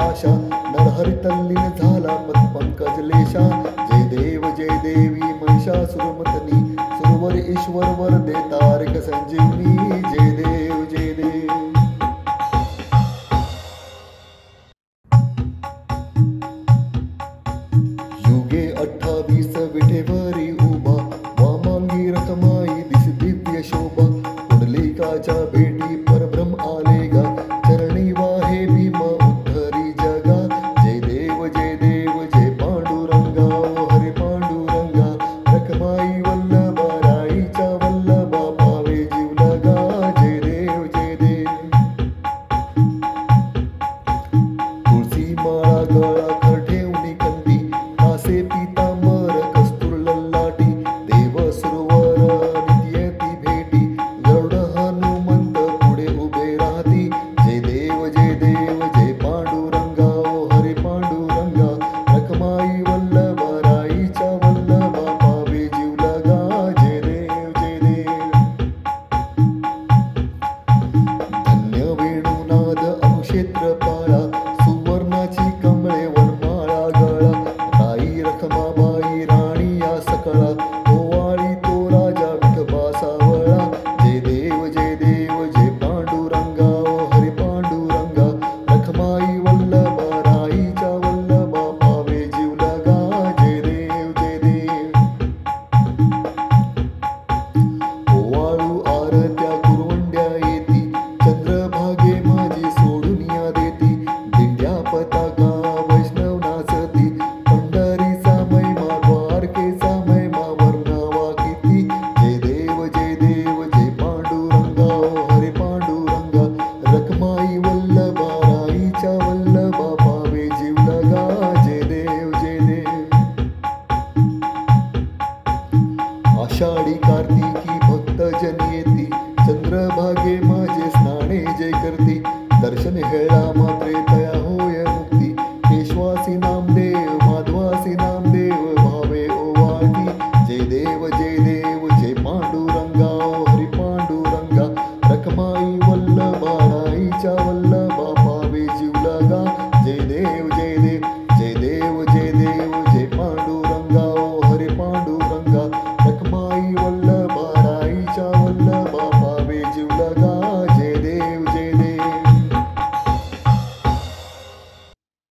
आशा नरहरी तल्लीन झाला पंकज लेशा जय देवी महिषासुरमर्दिनी सुरवर ईश्वर वर दे तारक संजीवनी जय देव जय देव। युगे 28 विठेवरी उभा वामांगी रखमाई दिस दिव्य शोभा पुंडलिकाच्या भेटी परब्रह्म आले गा चरणी वाहे भीमा उद्धरी जगा जय देव जय पांडुरंगा ओ हरे पांडुरंगा रखमाई वल्लभा राईच्या वल्लभा पावे जीव लगा जय देव तुळसी माळा गळा कर ठेवणी कंठी कासे पीतांबर कस्तूर ललाटी देव सुरवर नित्य ती भेटी गरुड हनुमंत पुढे उभे राहती जय देव जय पांडुरंगा ओ हरे पांडुरंगा रखमाई वल्लभा राईच्या वल्लभा पावे जीव लगा जय देव धन्य वेणुनाद अनुक्षेत्र पाळा सुवर्णाची कमळे वनमाळा गळा राई रखमाबाई राणी या सकळा ओवाळी तो राजा विठोबा सावळा जय देव जय पांडुरंगा ओ हरे पांडुरंगा रखमाई वल्लभा राईच्या वल्लभा पावे जीव लगा जय देव ओवाळू आरत्या कुरवंड्या येती चंद्रभागे माझी सोडून या देती दिंड्या पताका वैष्णव नाचती पंढरीचा महिमा द्वारकेचा महिमा वर्णावा किती जय देव जय पांडुरंगा ओ हरे पांडुरंगा रखमाई वल्लभा राईच्या वल्लभा पावे जीव लगा जय देव आषाढी कार्तिकी भक्तजन येती चंद्रभागे माझे स्नाने जय करती दर्शन हेळा मात्रे